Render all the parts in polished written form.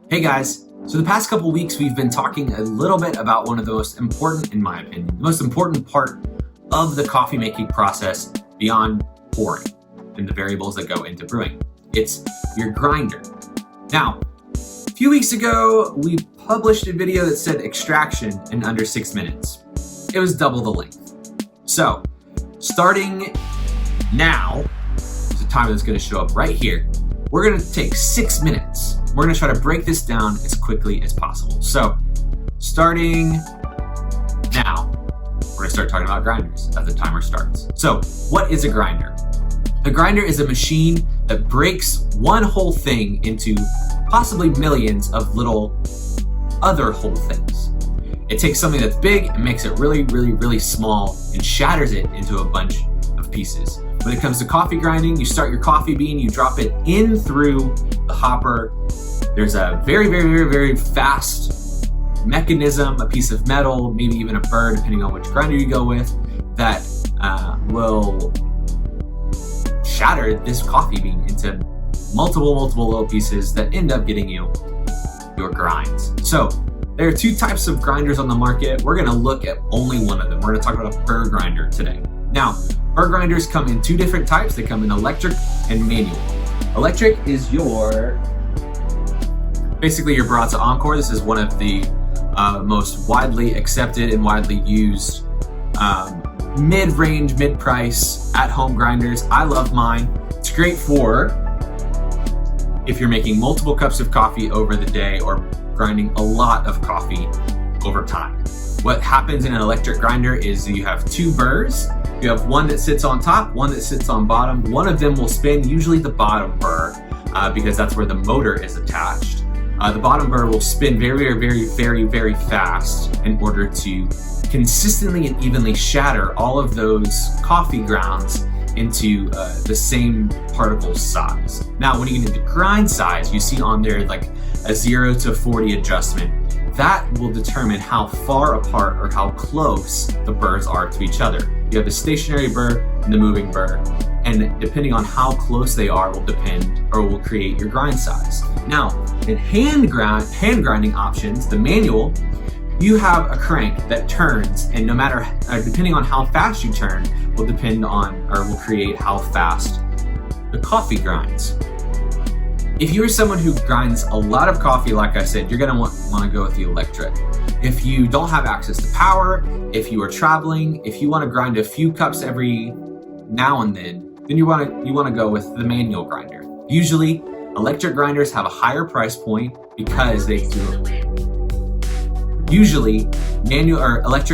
Hey guys, so the past couple weeks we've been talking a little bit about one of the most important, in my opinion, the most important part of the coffee making process beyond pouring and the variables that go into brewing. It's your grinder. Now, a few weeks ago, we published a video that said extraction in under 6 minutes. It was double the length. So, starting now, there's a timer that's gonna show up right here. We're gonna take 6 minutes. We're gonna try to break this down as quickly as possible. So, starting now, we're gonna start talking about grinders as the timer starts. So, what is a grinder? A grinder is a machine that breaks one whole thing into possibly millions of little other whole things. It takes something that's big and makes it really, really, really small and shatters it into a bunch of pieces. When it comes to coffee grinding, you start your coffee bean, you drop it in through the hopper. There's a very, very, very, very fast mechanism, a piece of metal, maybe even a burr, depending on which grinder you go with, that will shatter this coffee bean into multiple little pieces that end up getting you your grinds. So there are two types of grinders on the market. We're gonna look at only one of them. We're gonna talk about a burr grinder today. Now, burr grinders come in two different types. They come in electric and manual. Electric is basically your Baratza Encore. This is one of the most widely accepted and widely used mid-range, mid-price, at-home grinders. I love mine. It's great for if you're making multiple cups of coffee over the day or grinding a lot of coffee over time. What happens in an electric grinder is you have two burrs. You have one that sits on top, one that sits on bottom. One of them will spin, usually the bottom burr, because that's where the motor is attached. The bottom burr will spin very fast in order to consistently and evenly shatter all of those coffee grounds into the same particle size. Now, when you get into grind size, you see on there like a 0 to 40 adjustment. That will determine how far apart or how close the burrs are to each other. You have the stationary burr and the moving burr, and depending on how close they are will create your grind size. Now, in hand grinding options, the manual, you have a crank that turns, and no matter, depending on how fast you turn, will create how fast the coffee grinds. If you're someone who grinds a lot of coffee, like I said, you're gonna want to go with the electric. If you don't have access to power, if you are traveling, if you want to grind a few cups every now and then you want to go with the manual grinder. Usually, electric grinders have a higher price point because electric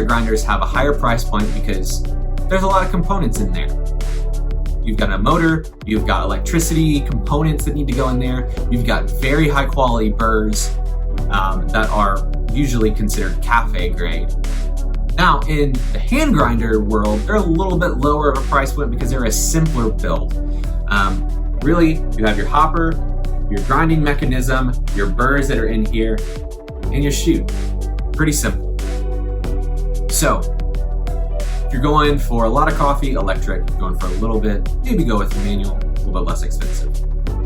grinders have a higher price point because there's a lot of components in there. You've got a motor, you've got electricity components that need to go in there, you've got very high quality burrs that are usually considered cafe grade. Now, in the hand grinder world, they're a little bit lower of a price point because they're a simpler build. Really, you have your hopper, your grinding mechanism, your burrs that are in here, and your chute. Pretty simple. So, if you're going for a lot of coffee, electric. Going for a little bit, maybe go with the manual, a little bit less expensive.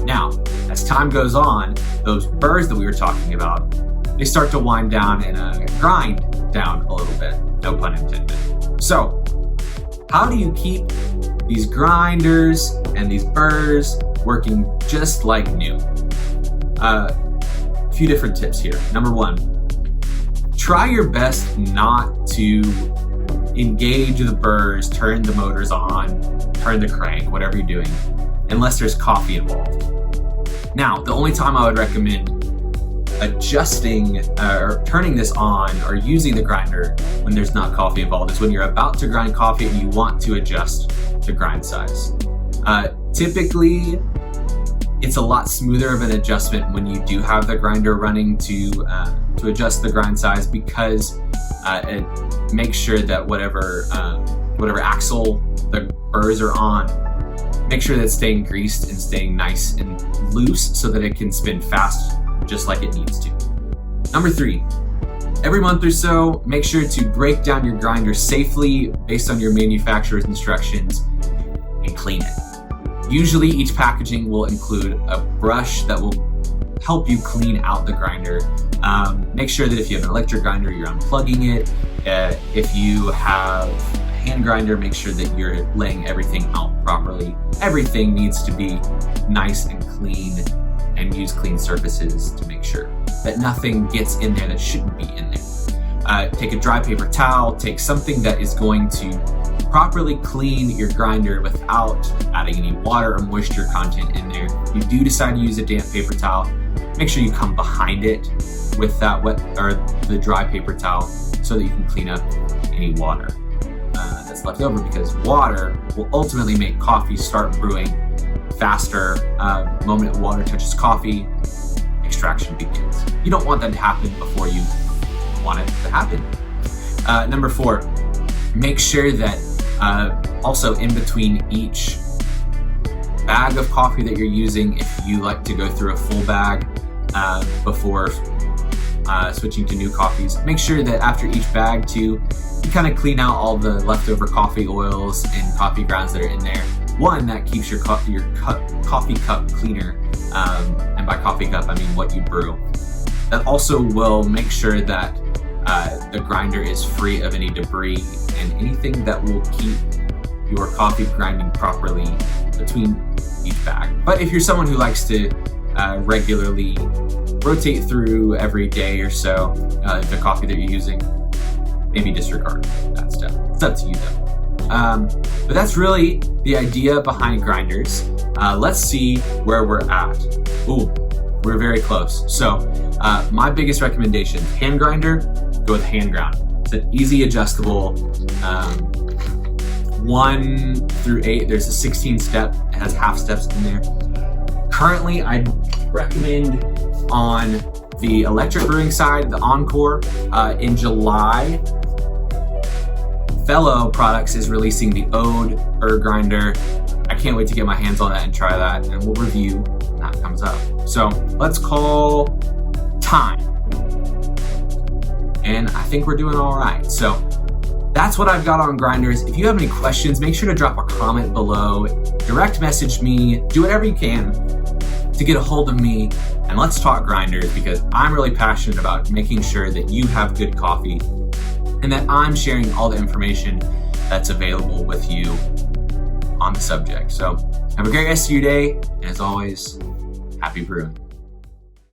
Now, as time goes on, those burrs that we were talking about, they start to wind down and grind down a little bit, no pun intended. So, how do you keep these grinders and these burrs working just like new? A few different tips here. Number one, try your best not to engage the burrs, turn the motors on, turn the crank, whatever you're doing, unless there's coffee involved. Now, the only time I would recommend adjusting or turning this on or using the grinder when there's not coffee involved is when you're about to grind coffee and you want to adjust the grind size. Typically, it's a lot smoother of an adjustment when you do have the grinder running to adjust the grind size because it makes sure that whatever axle the burrs are on, make sure that it's staying greased and staying nice and loose so that it can spin fast just like it needs to. Number three, every month or so, make sure to break down your grinder safely based on your manufacturer's instructions and clean it. Usually each packaging will include a brush that will help you clean out the grinder. Make sure that if you have an electric grinder, you're unplugging it. If you have a hand grinder, make sure that you're laying everything out properly. Everything needs to be nice and clean, and use clean surfaces to make sure that nothing gets in there that shouldn't be in there. Take a dry paper towel, take something that is going to properly clean your grinder without adding any water or moisture content in there. If you do decide to use a damp paper towel, make sure you come behind it with that wet or the dry paper towel so that you can clean up any water that's left over, because water will ultimately make coffee start brewing faster. The moment water touches coffee, extraction begins. You don't want that to happen before you want it to happen. Number 4, make sure that also in between each bag of coffee that you're using, if you like to go through a full bag before switching to new coffees, make sure that after each bag too, you kind of clean out all the leftover coffee oils and coffee grounds that are in there. One, that keeps your coffee cup cleaner, and by coffee cup I mean what you brew. That also will make sure that the grinder is free of any debris and anything that will keep your coffee grinding properly between each bag. But if you're someone who likes to regularly rotate through every day or so the coffee that you're using, maybe disregard that step. It's up to you though. But that's really the idea behind grinders. Let's see where we're at. Ooh, we're very close. So my biggest recommendation, hand grinder, go with hand ground. It's an easy adjustable 1 through 8. There's a 16 step, it has half steps in there. Currently, I'd recommend on the electric brewing side, the Encore. In July, Fellow Products is releasing the Ode Erg Grinder. I can't wait to get my hands on that and try that, and we'll review when that comes up. So let's call time. And I think we're doing all right. So that's what I've got on grinders. If you have any questions, make sure to drop a comment below, direct message me, do whatever you can to get a hold of me, and let's talk grinders, because I'm really passionate about making sure that you have good coffee and that I'm sharing all the information that's available with you on the subject. So have a great rest of your day, and as always, happy brewing.